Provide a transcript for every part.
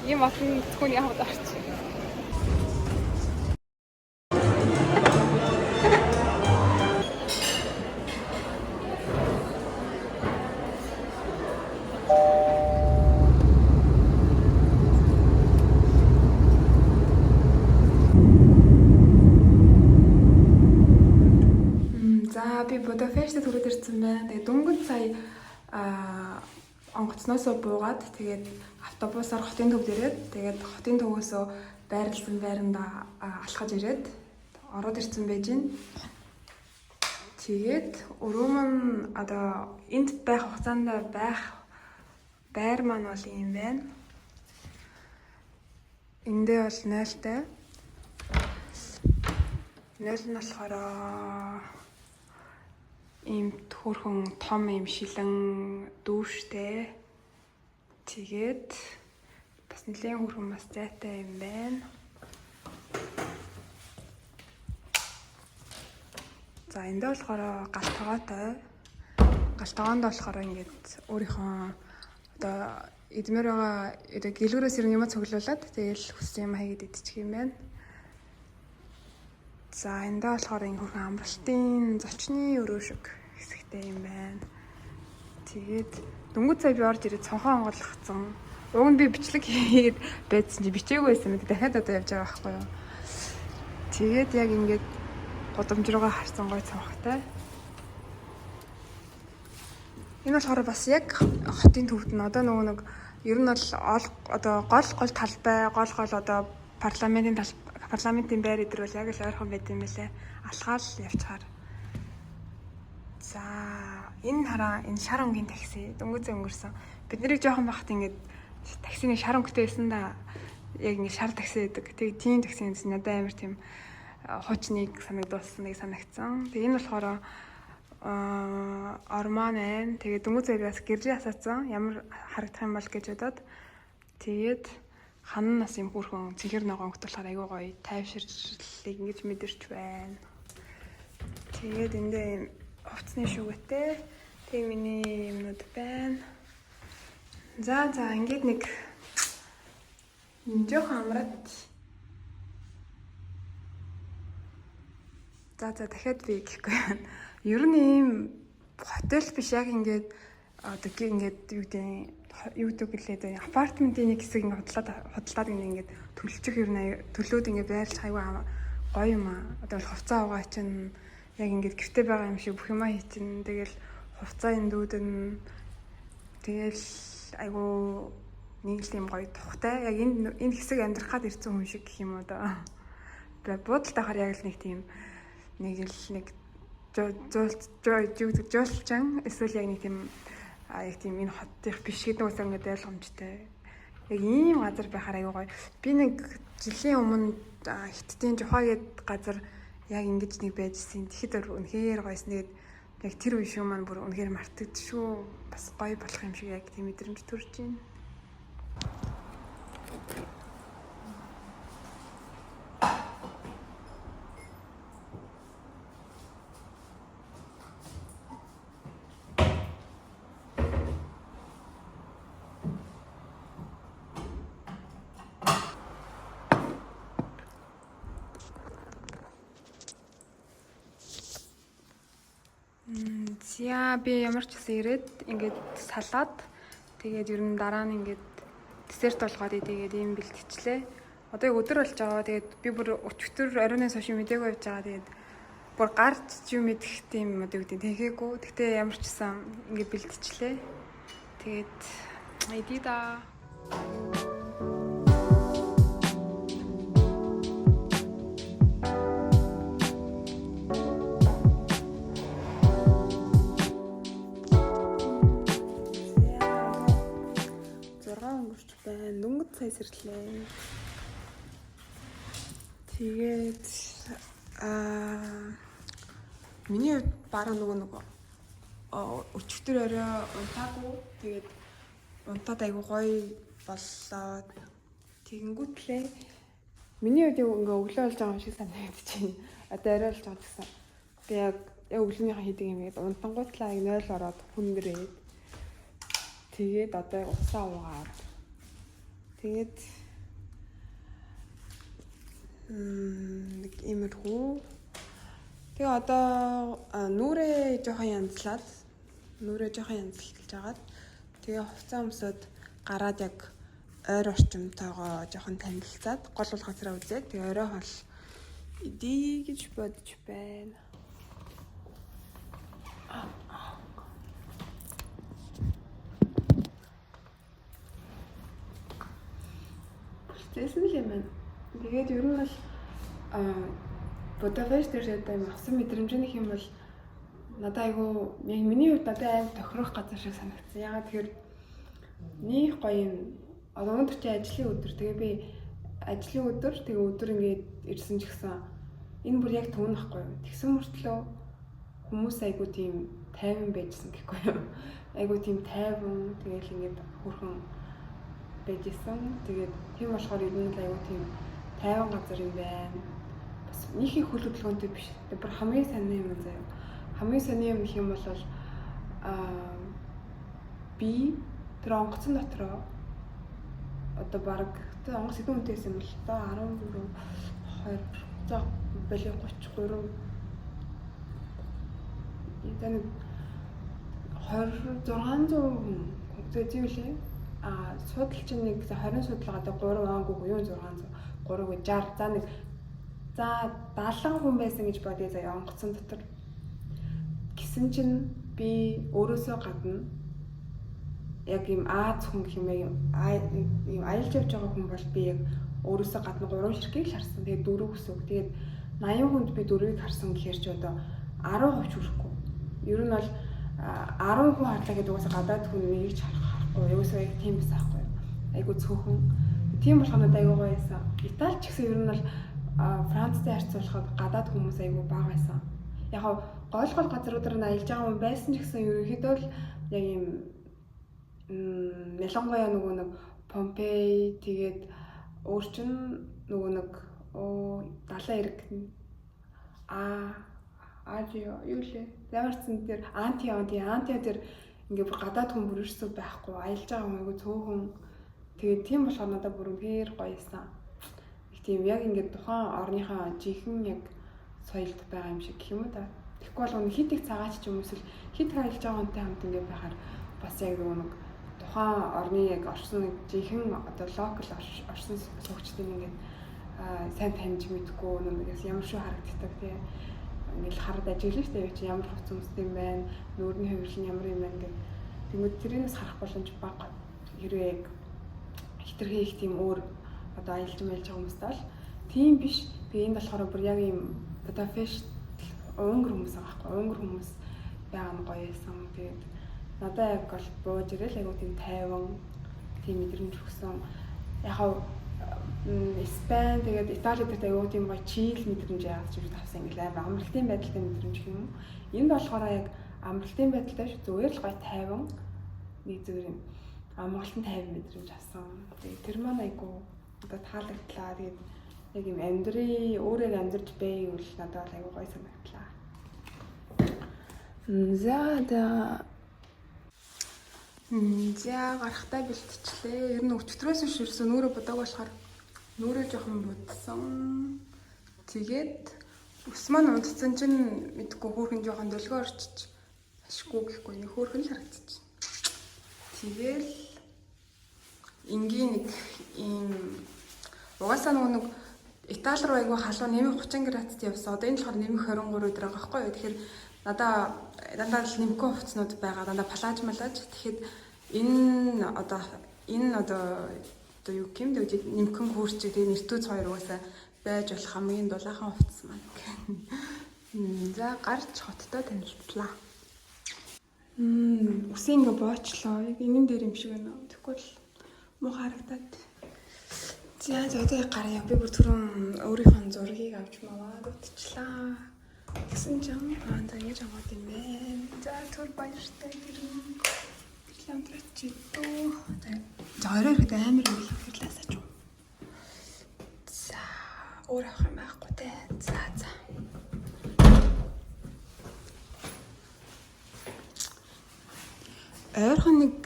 Ийм олон зөвхөн яваад орчих. За би Будапештт хүрээд ирсэн байна. Тэгээ дөнгөж сая онгоцноосоо буугаад тэгээд автобусаар хотын төвд ирээд тэгээд хотын төвөөсөө байрлсан байранда алхаж ирээд ороод ирсэн байж гин. Тэгээд өрөөм нь одоо энд байх хугацаанд байх байр маань бол юм байна. Эндээ бол 0-тай. 0 нь болохоор ийм хөөрхөн том ийм шилэн дүүштэй. Тэгээд бас нэлийн хөөрхөн бас зайтай юм байна. За эндээ болохоор галтгоотой. Галтгоонд болохоор ингээд өөрийнхөө одоо эдмээр байгаа гэлүүрээс ирэн юм цуглуулад тэгээл хүссэн юм хайгээд идчих юм байна. За эндээ болохоор энэ хөрхөн амралтын зочны өрөө шиг хэсэгтэй юм байна. Тэгээд дөнгөж сая би орж ирээд цонхоо онгойлгоцсон. Уг нь би бичлэг хийгээд байдсан чи бичээгүй байсан мэт дахиад одоо явж байгаа байхгүй юу. Тэгээд яг ингээд годомж руугаа харсан гой цонхтой. Энэ болохоор бас яг хотын төвд нь одоо нөгөө нэг ер нь бол одоо гол талбай, гол одоо парламентын байр эдэр бол яг л ойрхон байт юм байлээ. Алхаал явчихаар. За энэ хараа энэ шар өнгийн такси дөнгөж өнгөрсөн. Бид нарыг жоохон байхад ингээд таксины шар өнгөтэй байсан да. Яг ингээд шар такси гэдэг. Тэгээ тийм такси гэсэн надад амар тийм хуучныг санагдуулсан нэг санагцсан. Тэгээ энэ болохоор Орман байна. Тэгээ дөнгөж зэрэгс гэржээ асаацсан. Ямар харагдах юм бол гэж бодоод тэгээд ханан нас юм хөрхөн цэнхэр ногоонт болохоор айгүй гоё тайвширлыг ингэж мэдэрч байна. Тэгээд эндээ юм хувцсны шүгэтэй тэг миний юмнууд байна. За ингээд нэг жоохон амраад. За дахиад би гэхгүй байна. Ер нь ийм хотел биш яг ингээд одоо ингээд юу гэдэг гэлээ апартментын нэг хэсэг ингээд худлаад ингээд төлчих ер нь төлөөд ингээд байрлах айгүй гоё юм аа. Одоо хувцас угаа чинь яг ингээд гэрте байгаа юм шиг бүх юмаа хийчин. Тэгэл хувцас эндүүдэн тэгэл айгүй нэг л юм гоё тухтай. Яг энэ хэсэг амьдрах гад ирсэн хүн шиг гэх юм уу да. Буудалтай хаар яг л нэг тийм нэг жуулчан эсвэл яг нэг тийм яг тийм энэ хотынх биш гэдэг үс ингээд ойлгомжтой. Яг ийм газар байхаар аюу гоё. Би нэг жилийн өмнө Хиттийн Жухаа гэдэг газар яг ингэж нэг байжсэн. Тэгэхэд үнэхээр гоёсэн. Тэгээд яг тэр үе шүү маань бүр үнэхээр мартагдчихгүй. Бас гоё болох юм шиг яг тийм мэдрэмж төрж байна. За би ямар ч гэсэн ирээд ингээд салаад тэгээд ер нь дараа нь ингээд десерт болгоод тэгээд ийм бэлтгэлээ. Одоо яг өдөр болж байгаа. Тэгээд би бүр өчигдөр оройноос хойш мэдээгүй явж байгаа. Тэгээд бүр гарч ч юм мэдэх тийм одоо юу гэдэг тэгээгүй. Гэхдээ ямар ч гэсэн ингээд бэлтгэлээ. Тэгээд идэ да. Дөнгөж сая сэрлээ. Тэгээд миний хувьд бараа нөгөө өчигдөр орой унтаагүй. Тэгээд унтаад айгу гоё боллоо. Тэгэнгүүтлээ миний хувьд ингээ өглөө болж байгаа юм шиг санагдчихэв. Одоо орой болж байгаа гэсэн. Би яг өглөөнийхөө хийдэг юм гээд унтангуутлаа 0 ороод хүндрээд. Тэгээд одоо уцаа уугаад Тэгээд нэг иймэрхүү. Тэгээ одоо нүрээ жоохон янзлаад янзлж агаад тэгээ хувцас өмсөд гараад яг ойр орчимтойгоо жоохон танилцаад гол бол газараа үзээд тэгээ орой хол идий гэж бодож байна. Тэсэн л юм байна. Тэгээд ер нь бол Будапешт дээр авсан мэдрэмжнийх юм бол надад айгүй яг миний хувьд надад аим тохирох газар шиг санагдсан. Ягаад тэгэхээр нөх гоё юм. Одоо өндөр чи ажлын өдөр. Тэгээ би ажлын өдөр тэгээ өдөр ингээд ирсэн ч гэсэн энэ бүр яг түүн ахгүй юу. Тэгсэн мөртлөө хүмүүс айгүй тийм тайван байжсан гэхгүй юу. Айгүй тийм тайван тэгээл ингээд хөрхөн байжсэн. Тэгээд тийм болохоор ер нь айгүй тийм тайван газар юм байна. Бас нийхийн хөл хөдөлгөөнтэй биш. Бүр хамгийн сайн юм заяа. Хамгийн сайн юм гэх юм бол би тэр онгоцон дотроо одоо баг тэр онгоц хэдэн үнэтэйсэн юм бол одоо 14 20 за бэлээ 33 энэ 2600 хүн үзээгүй лээ. Судал чинь нэг 20 судалгаа одоо 3 аагүй юу 600 3-г 60 за нэг за 70 хүн байсан гэж бодъё заяа онгоцон дотор. Гэсэн чинь би өөрөөсөө гадна яг юм Аз хүн гэх юм юм аялж явж байгаа хүн бол би яг өөрөөсөө гадна 3 ширхгийг л харсан. Тэгээд 4 гэсэн үг. Тэгээд 80 хүнд би 4-ийг харсан гэхээр ч одоо 10% хүрэхгүй. Ер нь бол 10 хүн харлаа гэдэг угаасаа гадаад хүн нэг ч харахгүй. Ерөөсөө яг тийм биш аахгүй. Айгу цөөхөн. Тийм болохоор надад айгу гоё байсан. Итали ч гэсэн ер нь бол Францтай харьцуулахад гадаад хүмүүс айгу бага байсан. Яг гол газруудаар нь аялж байгаа хүн байсан ч гэсэн ерөнхийдөө л яг юм ялангуяа нөгөө нэг Помпей тэгээд өөрчн нөгөө нэг 70 эрг юу лээ Лаварцсан дээр Антио дээр ингээ бүр гадаад хүн бүрэрсүү байхгүй аялж байгаа хүн айгу цөөхөн тэгээд тийм болохоор надад бүр үнээр гоёсан. Их тийм яг ингээ тухайн орныхаа жинхэнэ яг соёлд байгаа юм шиг гэх юм уу та. Тэгэхгүй бол хит их цагаач ч юм уус хит аялж байгаа хүнтэй хамт ингээ байхаар бас яг нэг тухайн орны яг орсон жинхэнэ одоо локал орсон суугчдын ингээд сайн таньж мэдгүй нэг ямар шүү харагддаг тийм ингээл хараад ажиглаж штэ чи ямар хувц өмсдөг юм байна нүүрний хувирал нь ямар юм байна гэх тэгмэд тэрнээс харах боломж бага хэрвээ хитрхи их тийм өөр одоо аялж мэлж байгаа хүмүүс тал тийм биш тэгээ энэ болохоор бүр яг юм Будапешт өнгөр хүмүүс байгаа байхгүй өнгөр хүмүүс байгаа нь гоё байсан тэгээд надад яг бол бууж ирэл айгуу тийм тайван тийм мэдрэмж өгсөн яг Испани тэгээд Итали дээр айгуу тийм гоё чийл мэдрэмж яагаад ч юм тавсан ингээл амар амралтын байдалтай мэдрэмж юм. Энд болохоор яг амралтын байдалтай шүү зүгээр л гоё тайван нэг зүгээр юм амралтын тайван мэдрэмж авсан. Тэгээд тэр маань айгуу одоо таалагдлаа. Тэгээд яг юм өөрөө амьдарч байвал надад айгуу гоё санагдлаа. За гарахтаа бэлтчихлээ. Ер нь өчтөрөөс биш ерөөсөө нүрэ бодог болохоор нүрээ жоохон будсан. Тэгээд ус маань унтсан чинь мэдгүй хөөрхөн жоохон дөлгөө орчиж ашиггүй гэхгүй нэг хөөрхөн л харагдчих. Тэгэл энгийн нэг ийм угаасаа нэг Итали руу айгүй халуун нэмэх 30 градусд явсан. Одоо энэ болохоор нэмэх 23 өдөр байгаа байхгүй юу. Тэгэхээр дандаа л нэмэх хувцснууд байгаа. Дандаа палаж малаж. Тэгэхэд энэ одоо юу юм дэ нэмхэн хурцэг тэгээ нэртүүц хоёр угаасаа байж болох хамгийн дулаахан хувцас маань. За гарч хоттой танилцлаа. Үсэн ингээ боочлоо. Яг энэн дээр юм шиг байна. Тэгэхгүй л муу харагдаад. За одоо гараа. Би бүр түрүүн өөрийнхөө зургийг авч маваад утчлаа. Тэгсэн чинь за ингэж аваад юм бэ. За түр баяртай гэрэн. Ламтрч дөө. За орой ихэд амар юм хэлээсаач. За өөр авах юм байхгүй те. За. Ойрхон нэг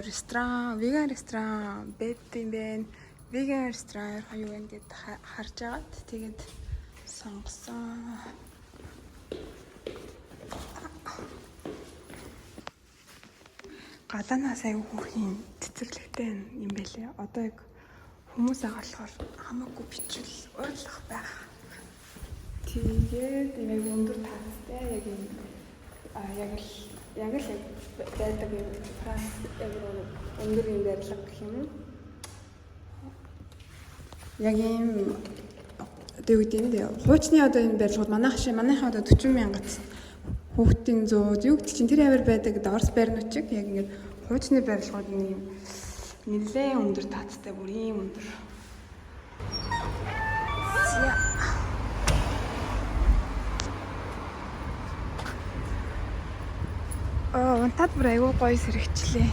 ресторан, веган ресторан бэд юм байна. Веган ресторан ойрхон юу вэ гэд харж агаад тэгээд сонгосон. Гадаанаас аягүй хөөрхийн цэцэрлэгтэй юм байлээ. Одоо яг хүмүүс байгаа болохоор хамаагүй бичвэл ойрлох байх. Тэгээд яг өндөр таацтай яг юм яг л байдаг юм Франц яг өндөр юм барилга гэх юм. Яг юм тэгээд хуучны одоо энэ барилгууд манайхаа одоо 40,000 хүүхдийн 100 юу гэдэг чинь тэр авир байдаг Орос байрнууд чиг яг ингээд хуучны барилгууд нэг нэлээд өндөр таацтай бүр ийм өндөр. Унтаад бүр аягүй гоё сэрэгчлээ.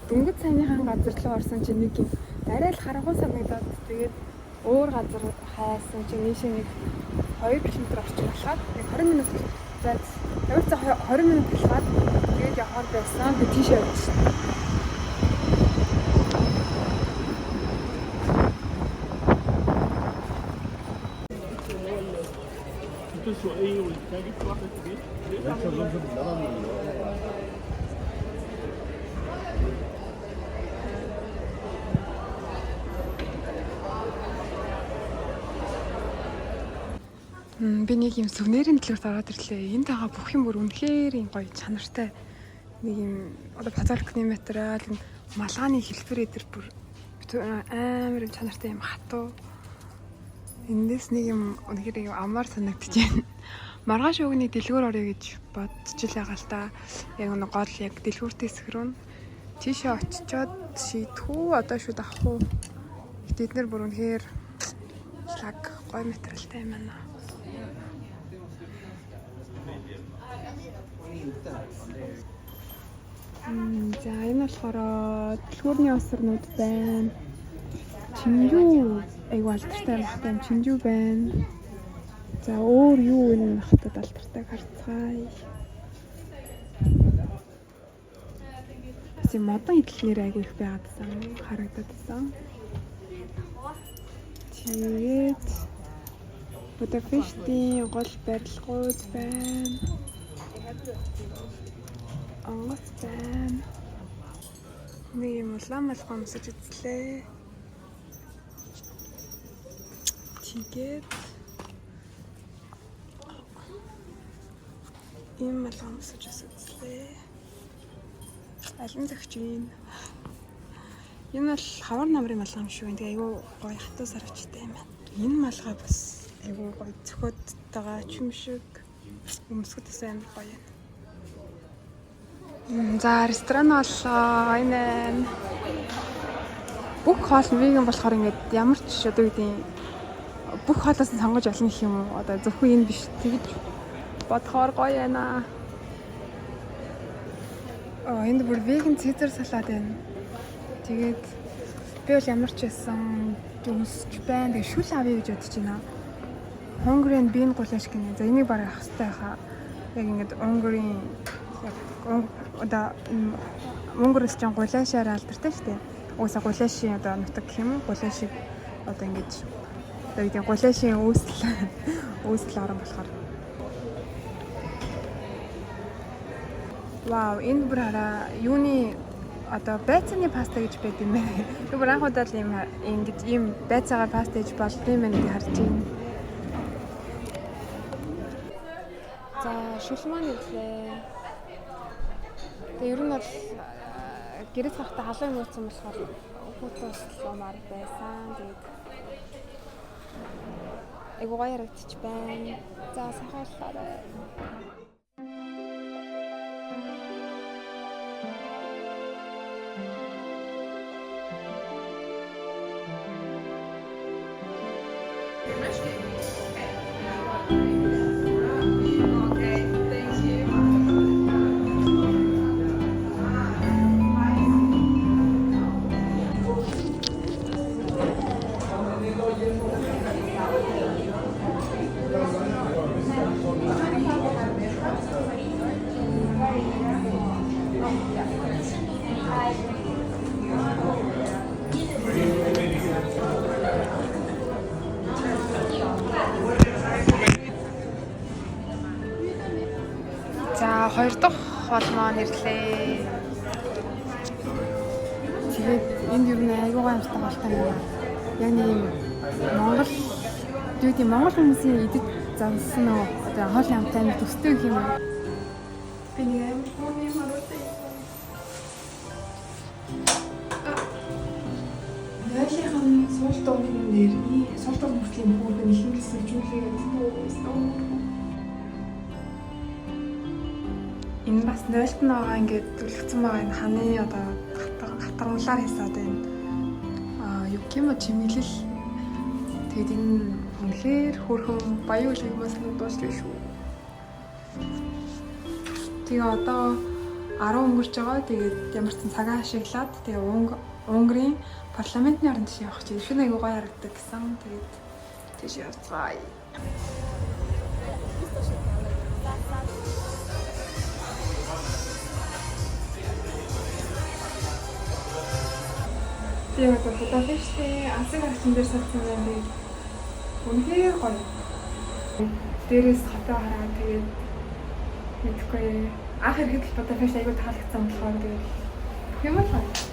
Дөнгөж саяныхан газар руу орсон чинь нэг юм арай л харангуй санагдаад тэгээд өөр газар хайсан чинь нийшээ нэг 2 км орчим болоод 20 минут зайд явцаа 20 минут болоод тэгээд явахаар байсан. Би тийшээ явчихсан. Би нэг юм сүвнэрийн төлөвт ороод ирлээ. Энд байгаа бүх юм бүр үнэхээр юм гоё чанартай. Нэг юм одоо базаркны материал, малгайны хэлбэр эдэр бүр амар чанартай юм хатуу. Эндээс нэг юм үнэхээр амар санагдаж байна. Маргааш өгний дэлгүүр орё гэж бодож л байгаа л та. Яг нэг гол яг дэлгүүртээ сөхрөн. Тийшээ очичоод шийдхүү одоо шууд авах уу. Эдгээр бүр үнэхээр лаг гоё материалтай юм байна. За энэ болохоор дэлгүүрний осорнууд байна. Чинжүү айгу алдартай махтай чинжүү байна. За өөр юу энэ хатад алдартай харцгаая. Эцэг модон идэлнэр айгу их байгаадсан харагдадсан. Тэгээд Будапештийн гол барилгууд байна. Онгоц байна. Нэг юм улаан малгай өмсөж үзлээ. Тэгээд ийм малгай өмсөж үзлээ. Алин зөгч юм. Энэ бол хавар намрын малгай юм шүү. Тэгээ айгүй гоё хатуу сарвчтай юм байна. Энэ малгай бас айгүй гоё цөхөд тагаа чим шиг өмсгөдөөс амар гоё юм. За ресторан боллоо. Энэ бүх хоол нь веган болохоор ингээд ямар ч одоо үгүй бүх хоолоос нь сонгож олно гэх юм уу? Одоо зөвхөн энэ биш тэгж бодохоор гоё байна. Энд бүр веган цезар салат байна. Тэгээд би бол ямар ч байсан дүнсч байна. Тэгээд шүл авъя гэж бодож байна. Hungry bean гулаш гинэ. За энийг барах хэрэгтэй хаа. Яг ингээд Hungry одоо Монголч чинь гулашаар алдартай шүү дээ. Уусаа гулашийн одоо нутаг гэх юм уу? Гулашийг одоо ингэж одоо үгүй гулашийн үүсэл орон болохоор. Вау, энэ бүр хараа юуны одоо байцааны паста гэж байд юм байна. Би бүр анх удаа л ингэж ийм байцаагаар паста гэж болд юм байна гэж харж байна. За шүлман ирлээ. Тэгээ ер нь бол гэрэл хахта халуун нууцсан болохоор хүүтээс ломар байсан. Тэгээд айгуу гоё харагдчих байна. За сайхааллаарай. Okay, thank you. За хоёр дахь холмоо нэрлээ. Тэгээд энд юу нэ аюугаа амттай болтой юм. Яг нэг Монгол дүүти Монгол хүмүүсийн идэж зансан нөө одоо хоолны амттай нэг төстэй юм. Би нэг амар хөөний маруутай. Яагаад суулт ууны нэр суулт ууны бүртлийн бүгд нэлээд сэлжүүлээд энэ бас нойлт нь байгаа ингээд үлгцэн байгаа энэ ханы одоо хатрамлаар хийсаад байна. Юу гэмэ чимэглэл. Тэгээд энэ үнэхээр хөөрхөн баян үлгэмээс дуусчих шүү. Тэгээ одоо 10 өнгөрч байгаа. Тэгээд ямар ч цагаа ашиглаад тэгээ Унгарын парламентын орон тийш явах чинь шинэ аягүй гоё харагддаг гэсэн. Тэгээд тийш явцгаая. Тэгээд Будапештийн Азийн гарагчин дээр суудсан байна. Үнэхээр гоё. Дээрээс хотоо хараад тэгээд мэдгүй анх ирэхэд Будапешт аягүй таалагдсан болохоор тэгээд бүх юм л гоё.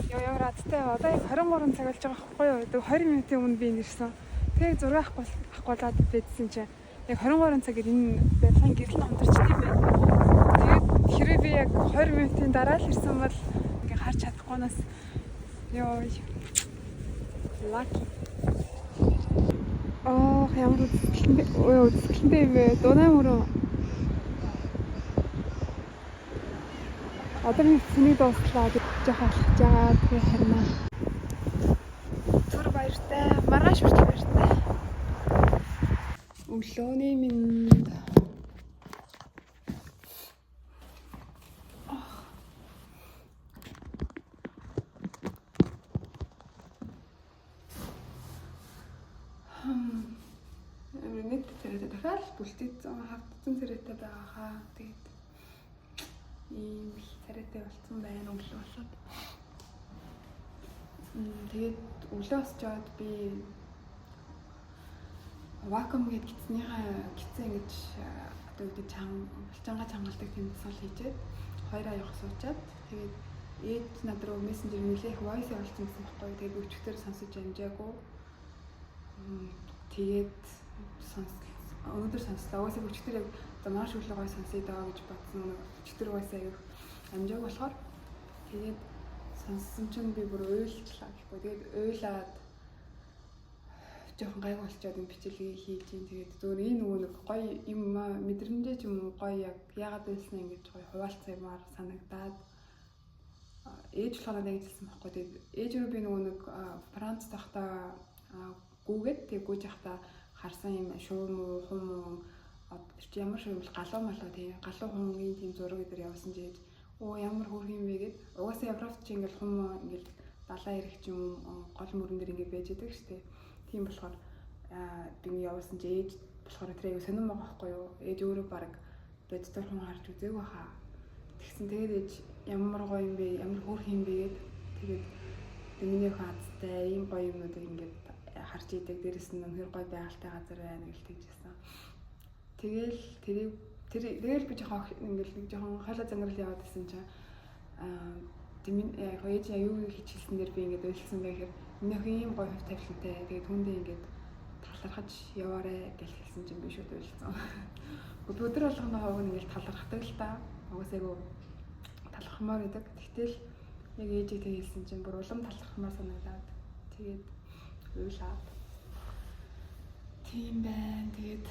Ямар адтай одоо яг 23 цаг болж байгаа байхгүй юу? 20 минутын өмнө би нэрсэн. Тэгээд зураг авахгүйлаад байдсан чинь яг 23 цагаар энэ байдлын гэрэл хамтарчдээ юм байна. Тэгээд хэрвээ би яг 20 минутын дараа л ирсэн бол ингээ харж чадахгүйнаас ёо lucky. Ямар үзэсгэлэнтэй юм бэ? Дунай мөрөө. Одоо би цэнийг дуусглаа гэж жоохон алхаж байгаа. Тэгээ харина. Түр баяртай, маргааш хүртэл баяртай. Өглөөний минь Эмэт зэрэг дахиад бүлтээсэн хавтсан зэрэгтэй байгаа хаа. Тэгээд ийм царайтай болсон байна өглөө болоод. Тэгээд өглөө босч аваад би вакуум гээд гитсэн ингэж одоо үүдээ булчангаа чангалдаг тийм тусгал хийжээд хоёроо явах суучаад тэгээд ээж над руу мессенжер нэлээх voice явуулсан гэсэн баггүй. Тэгээд өчигдөр сонсож амжаагүй. Тэгээд өнөөдөр сонслоо. Уусаа өчигдөр яг маш өглөө гой сонсъё даа гэж бодсон. Өчигдөр уусаа аяг амжааг болохоор тэгээд сонссон чинь би бүр уйлчлаа гэхгүй. Тэгээд уйлаад жоохон гайгүй болчиход энэ бичлэгийг хийж ин тэгээд зөвөр энэ нөгөө нэг гоё юм мэдрэмжээ ч юм уу гоё яг яагаад байсан ингэж гоё хуваалцаамаар санагдаад ээж болохоор нэг хэлсэн байхгүй. Тэгээд ээж рүү би нөгөө нэг Франц тахта гүүгээд тэг гүйж явахдаа харсан юм шуум уу хум уу чи ямар шуум бол галуу малуу тий галуу хумгийн тийм зураг дээр явуулсан жийж ямар хөрх юм бэ гэд угаасаа Европт чи ингээл хум ингээл далаа ирэх ч юм гол мөрөн дээр ингээд байж идэг штэ тийм болохоор би явуулсан чи ээж болохоор тэр аяг сонирм байгаа байхгүй юу ээж өөрөө баг боддоор хүн харж үзээгүй хаа тэгсэн тэгээд ээж ямар гоё юм бэ ямар хөрх юм бэ гэд тэгээд миний хаацтай ийм гоё юмнуудыг ингээд харж идэг дээрэс нь нөхөр гой байгальтай газар байна гэж тэгжсэн. Тэгэл би жоохон ингээл нэг жоохон хоолой зангирал яваад байсан чинь тийм яг ээж аюу хийчихсэн дээр би ингээд ойлсон байхээр минийх ийм гоё хөв тавилантай тэгээд хүндээ ингээд талархаж яваарэ гэж хэлсэн чинь би шууд ойлсон. Өдөр болгоно хог ингээд талархдаг л та. Угсаагүй талархмаар байдаг. Тэгтэл яг ээжээ тэг хэлсэн чинь бүр улам талархмаар санагдаад тэгээд уйлаад тийм байна. Тэгээд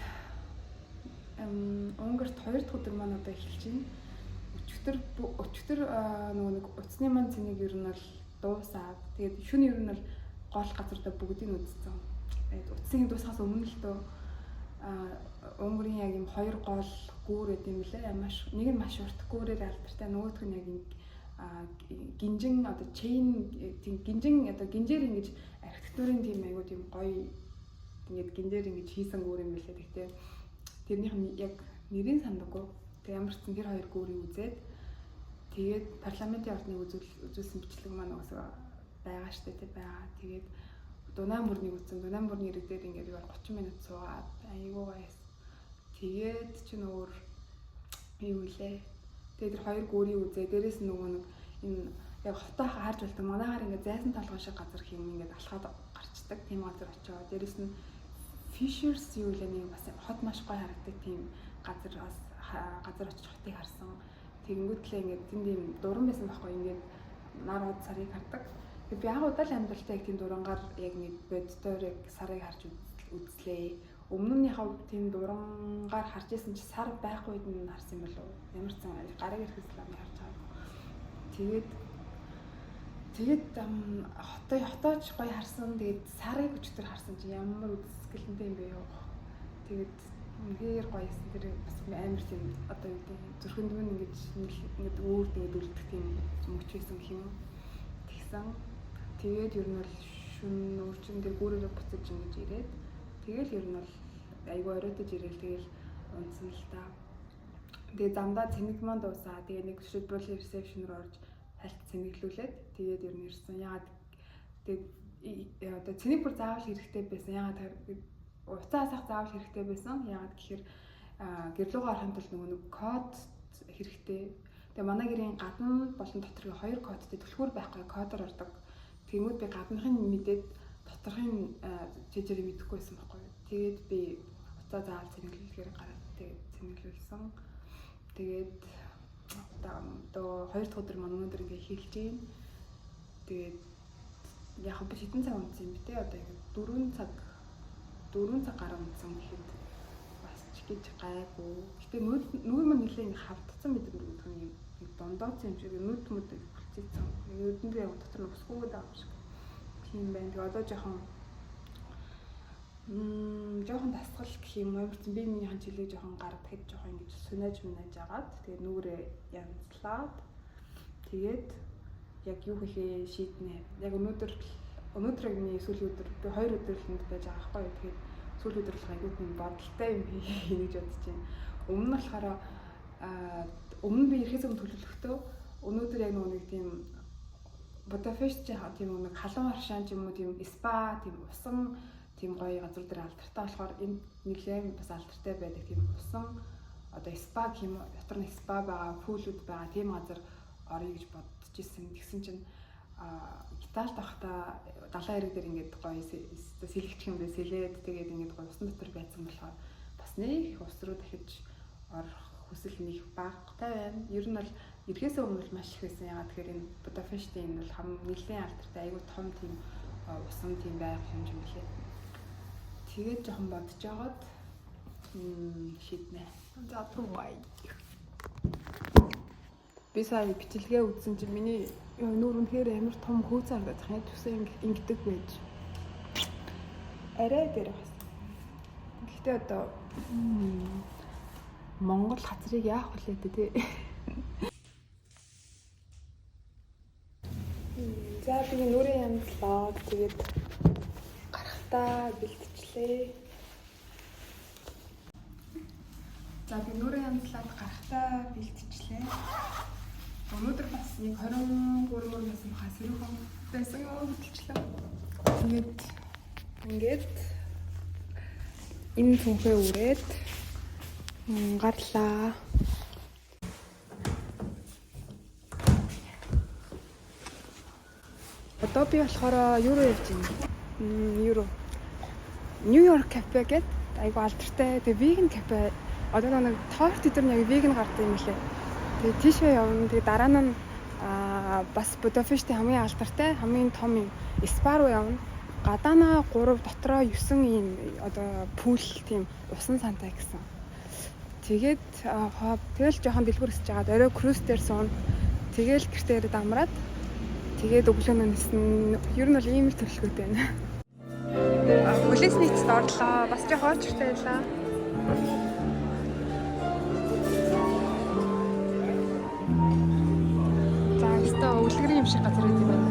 Унгарт 2 дахь өдөр маань одоо эхэлж байна. Өчигдөр нөгөө нэг утасны маань цэнийг ер нь бол дуусаад тэгээд шөнө ер нь бол гол газардаа бүгдийг үзсэн. Тэгээд утасны дуусахаас өмнө л дөө Унгарын яг юм 2 гол гүүр эд юм лээ. Нэг нь маш урт гүүрээр алдартай, нөгөөх нь яг гинжин одоо чейн тийм гинжин одоо гинжээр ингэж архитектурын тийм айгуу тийм гоё ингээд гинжээр ингэж хийсэн гүүр юм билээ. Тэгтээ тэрнийх нь яг нэрийн сандаггүй. Тэг ямар ч тэр хоёр гүүрийг үзээд тэгээд парламентын ордныг үзүүлсэн бичлэг маань уусаа байгаа штэ тий байгаа. Тэгээд Дунаан бүрнийг үзсэн. Дунаан бүрний ирэг дээр ингээд 30 минут суугаад айгуу баяс. Тэгээд чи нөр юу вэ? Тэгээд тэр хоёр гүүрийг үзээ. Дээрээс нөгөө нэг энэ яг хотоо харж болдог. Манайхаар ингээд зайсан толгой шиг газар хэм ингээд алхаад гарчдаг. Тийм газар очиод. Дээрээс нь Fishers юу вэ нэг бас хот маш гоё харагддаг тийм газар очиж хотыг харсан. Тэгэнгүүтлээ ингээд тэнд ийм дуран байсан байхгүй ингээд нарууд сарыг хардаг. Би яг удаа л амьдралтай яг тийм дурангаар яг нэг боддоор яг сарыг харж үзлээ. Өмнөнийхөө тийм дурангаар харж исэн чи сар байхгүй үед нь харсан юм болов уу? Ямар ч сан гараг ирэхээс л харж байгаа. Тэгээд хотооч гоё харсан. Тэгээд сарыг өчтөр харсан чи ямар үзэсгэлэнтэй юм бэ юу? Тэгээд үнээр гоёсэн тэр бас амар тийм одоо юу гэдэг зүрхэнд мөн ингэж өөр тэгээд үлдэх тийм мөч байсан гэх юм. Тэгсэн. Тэгээд ер нь бол шүн өөрчн дээр гүүрээрээ буцаж ингэж ирээд тэгэл ер нь бол айгүй оройтож ирээл тэгэл унтсан л та. Тэгээд замдаа цэнэг маань дуусаа. Тэгээд нэг шүлбэрлийн ресепшн руу орж хальт цэнэглүүлээд тэгээд ер нь ирсэн. Ягаад тэгээд одоо цэнэг бүр заавал хэрэгтэй байсан. Ягаад уцаа асах заавал хэрэгтэй байсан. Ягаад гэхээр гэрлүүгээ орохын тулд нөгөө нэг код хэрэгтэй. Тэгээ манай гэрийн гадна болон доторгийн хоёр кодтой түлхүүр байхгүй кодоор ордог. Тэгмүүд би гадныхын мэдээд доторхын жижиг мэдэхгүй байсан байхгүй. Тэгээд би уцаа заавал цэнэглүүлэхээр гараад тэгээд цэнэглүүлсэн. Тэгээд одоо 2 дахь өдөр манай өнөөдөр ингээ хийлж гин. Тэгээд яг би хэдэн цаг унтсан юм бэ те одоо ингээ 4 цаг гаруй унтсан гэхэд бас ч гэж гайгүй. Гэтэ нүүр маань нэлээ ингээ хавдсан байдаг юм дондооц юм шиг нүд үлцээсэн. Нүдэндээ яг дотор нь усгүйгээд байгаа юм шиг. Тийм байна. Тэгээ одоо жоохон дасгал гэх юм уу. Би минийхэн жилиг жоохон гар дахид жоохон ингэж сүнэж агаад тэгээ нүрээ янзлаад тэгээд яг юу хийхээ шийднэ. Яг өнөөдөр миний сүүлийн өдөр би 2 өдөр л энд байж байгаа байхгүй. Тэгээд сүүлийн өдөр л айгуу тийм бодолтой юм хийнэ гэж бодож байна. Өмнө нь болохоор өмнө би ирэхээс өмнө төлөвлөхдөө өнөөдөр яг нэг тийм Будапешт тийм нэг халуун харшаан ч юм уу тийм спа тийм усан тийм гоё газар дээр алдартай болохоор энд нэлээд бас алдартай байдаг тийм усан одоо спа гэх юм дотор нь спа байгаа, пүүлүүд байгаа тийм газар орё гэж бодож ирсэн. Тэгсэн чинь Италид байхдаа далайн хэрэг дээр ингээд гоё сэлгэх юм дээр сэлээд тэгээд ингээд гоё усан дотор байсан болохоор бас нэг ус руу дахиж орох хүсэл нэг багтай байна. Ер нь бол ирэхээс өмнө бол маш их байсан. Ягаад тэгэхээр энэ Будапештийн энэ бол нэлээд алдартай айгүй том тийм усан тийм байх юм билээ. Тэгээд жоохон бодож агаад шийднэ. За тувай. Би сая бичлэгээ үзсэн чинь миний нүүр үнэхээр амар том хөөц харагдаад хаа төсөө ингэдэг байж. Арай дээр бас. Гэхдээ одоо Монгол хацрыг яах вэ тий. За би нүрээ янзлаа. Тэгээд гарахтаа бэлтжлээ. За би нүрээ янзлаад гарахтаа бэлтжлээ. Өнөөдөр бас нэг 23 насны хасрын байсан бэлтжлээ. Тэгээд ингээд энэ түнхээ үрээд гарлаа. Одоо би болохоор юу руу явж байна? Нью-Йорк кафе гэдэг айгу алдартай. Тэгээ веган кафе. Одоо нэг торт идэр нь яг веган гардаг юм лээ. Тэгээ тийшээ явна. Тэгээ дараа нь бас Будапештийн хамгийн алдартай, хамгийн том юм спа руу явна. Гадаанаа 3 дотроо 9 ийм одоо пүүл тийм усан сантай гэсэн. Тэгээд тэгэл жоохон дэлгүүр өсөж жагаад орой круз дээр суун. Тэгэл гэртээр дамраад тэгээд өглөөнөө нисэн. Ер нь бол ийм л төлөвлөгөөтэй байна. Хүлээс нийцэд орлоо. Бас жоохон очиртай байлаа. За юм шиг газар байт юм байна.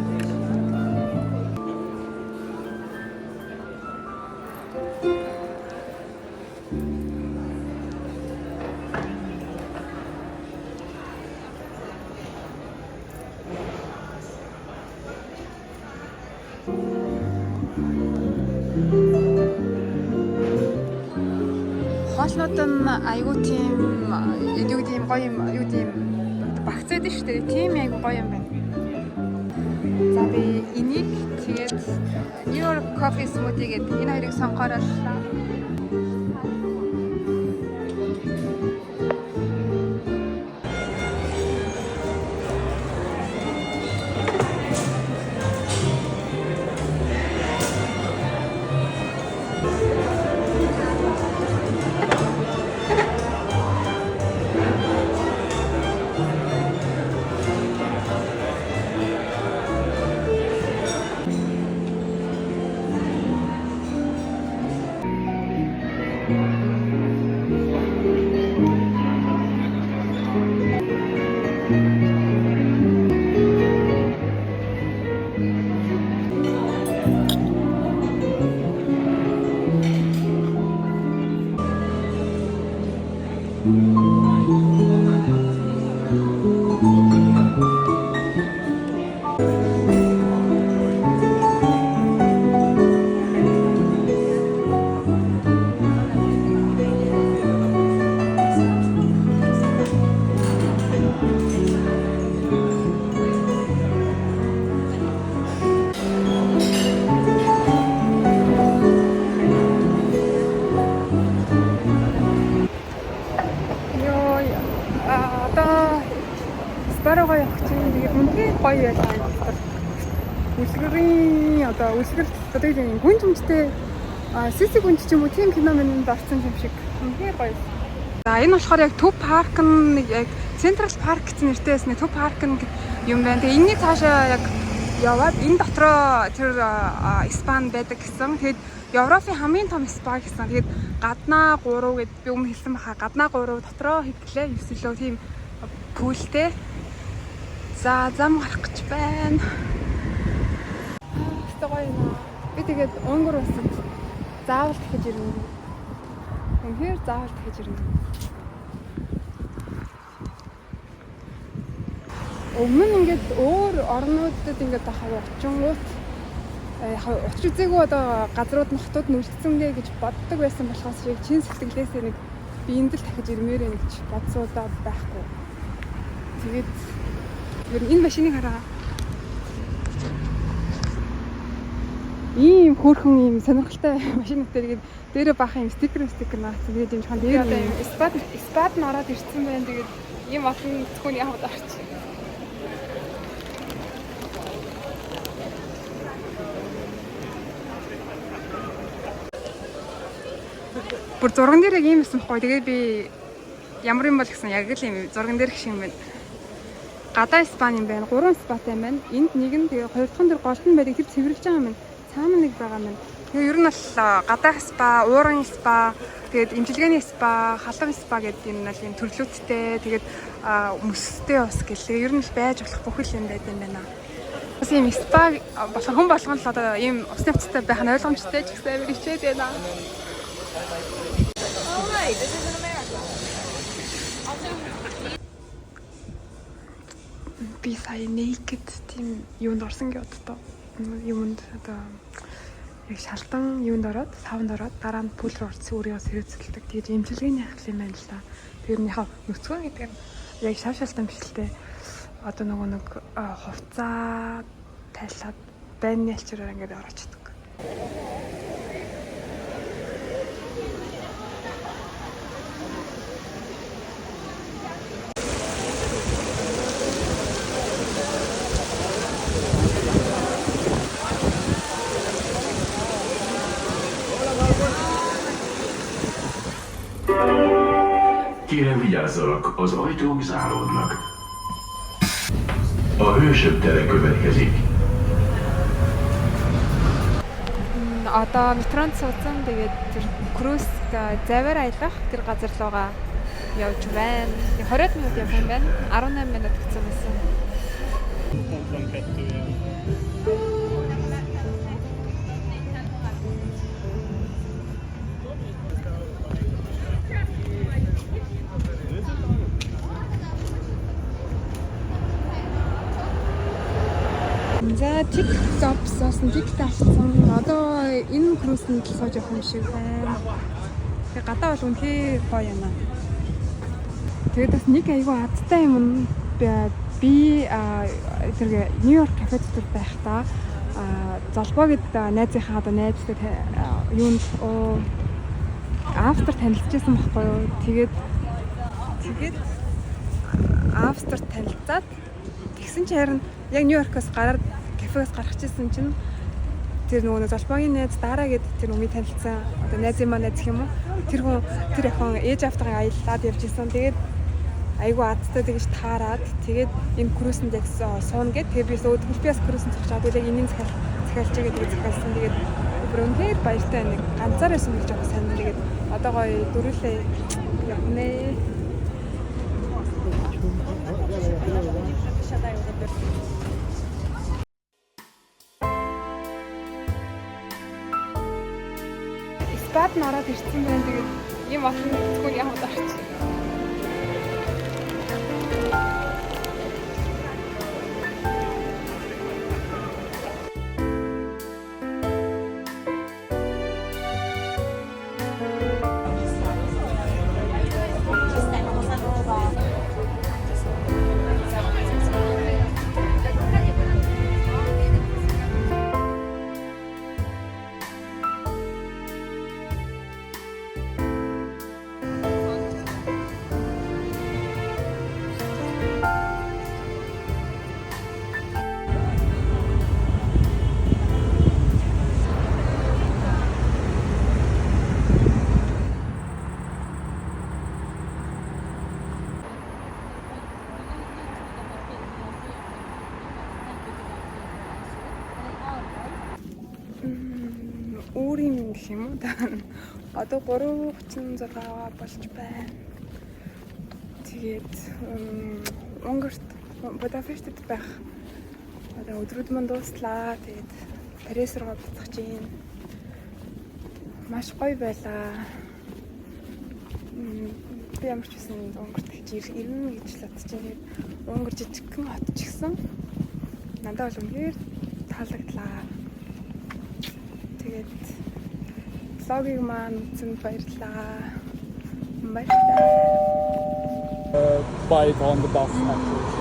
Хоолнууд нь айгүй тийм юу тийм гоё юм юу тийм багцаад шүү дээ. Тийм айгүй гоё юм байна. За би энийг тэгээд New York Coffee Smoothie гэдэг энэ хоёрыг сонгоороллоо. Баруугаа явах чинь тэгээд үнэхээр гоё байлаа. Үлгэрийн одоо үлгэр одоо юм гүн жимжтэй сисиг гүн ч юм уу тийм кино минь орсон юм шиг үнэхээр гоё. За энэ болохоор яг Төв парк нь яг Central Park гэсэн нэртэй байсан. Төв парк нь юм байна. Тэгээд энэний цаашаа яг яваад энэ дотроо тэр спа байдаг гэсэн. Тэгээд Европын хамгийн том спа гэсэн. Тэгээд гаднаа 3 гэд би өмнө хэлсэн баха. Гаднаа 3 дотроо хэвлээ 9 лөө тийм пүүлтэй. За зам гарах гэж байна. Гоё наа. Би тэгээд өнгөр усад заавал дахиж ирнэ. Үнэхээр заавал дахиж ирнэ. Өмнө нь ингээд өөр орнуудад ингээд ахаа очингууд яг очиж үзээгүй одоо газрууд нохтууд нь үлдсэндээ гэж боддог байсан болохоос шиг чин сэтгэлээсээ нэг би энд л дахиж ирмээрээ гэж бодсуудаад байхгүй. Тэгээд энэ машиныг хараа. Ийм хөөрхөн ийм сонирхолтой машинуудтай дээрээ баах юм стикер наацсан. Тэгээд юм чхан дээр юм спад нь ороод ирсэн байна. Тэгээд ийм олон зөвхөн яваад орч. Бүр зурган дээр яг ийм байсан байхгүй. Тэгээд би ямар юм бол гэсэн яг л юм зурган дээр гэх юм байна. Гадаа спа юм байна. 3 спатай юм байна. Энд нэг нь тэгээ хоёр дахь нь тэр голд нь байдаг тэр цэвэрлж байгаа юм байна. Цаана нэг байгаа юм байна. Тэгээ ер нь бол гадаах спа, уурын спа, тэгээд имчилгээний спа, халуун спа гэдэг юм бол юм төрлөөттэй. Тэгээд мөстэй ус гэлээ. Ер нь л байж болох бүхэл юм байд юм байна. Бас ийм спа болох хүн болгон л одоо ийм усны хувцастай байх нь ойлгомжтой ч гэсэн амар хичээд байна. Би сая naked тийм юунд орсон гэж боддоо. Юунд одоо яг шалтан юунд ороод, савнд ороод дараа нь пул руу орсон өөрийгөө сэрээцэлдэг. Тэгээд имчилгээний ахлах юм байна л да. Тэр нь яг нөхцөө гэдэг нь яг шавшаалтан биш л дээ. Одоо нөгөө нэг хувцаа тайлаад байрны альчираар ингээд ороочдөг. Kérem vigyázzanak, az ajtók záródnak. A hősök tere következik. Одоо метронд суудсан тэгээд тэр круиз заваар аялах тэр газар руугаа явж байна. 20 минут явах юм байна. 18 минут гэсэн байсан. За TikTok авсан, TikTok авсан. Одоо энэ cruise-нд л сууж явах юм шиг байна. Тэгээ гадаа бол үнэхээр гоё юм аа. Тэгээд бас нэг айгүй азтай юм би тэр Нью-Йорк кафе дотор байхдаа залбоо гэд найзынхаа одоо найзтай юунд автор танилцчихсан байхгүй юу. Тэгээд автор танилцаад тэгсэн чинь харин яг Нью-Йоркоос гараад кафегаас гарах гэсэн чинь тэр нөгөө залбоогийн найз дараа гэд тэр өмнө танилцсан одоо найз юм аа найз гэх юм уу. Тэр хүн тэр охин ээж автараа аяллаад явж исэн. Тэгээд айгу азтай тэгж таарад тэгээд энэ cruise-нд яг суун гэд тэгээд би Төлбиас cruise-нд зогсоод яг энэний захиалч гэдэг захиалсан. Тэгээд бүрэнхээр баяртай нэг ганцаар байсан гэж байгаа сайн. Тэгээд одоо гоё дөрүлээ явнэ. Спад нараад ирсэн байна. Тэгээд ийм олон зөвхөн яваад орчих. Өөр юм гэх юм уу? Одоо 3:36 болж байна. Тэгээд Унгарт Будапештэд байх. Одоо өдрүүд мань дууслаа. Тэгээд Парис руу буцах чинь маш гоё байлаа. Би ямар ч байсан Унгарт гэж ирнэ гэж л бодож байна. Унгар жижигхэн хот ч гэсэн надад бол үнээр таалагдлаа. Тэгээд влогийг маань үзсэнд баярлалаа. Баярлалаа. Bike on the bus actually.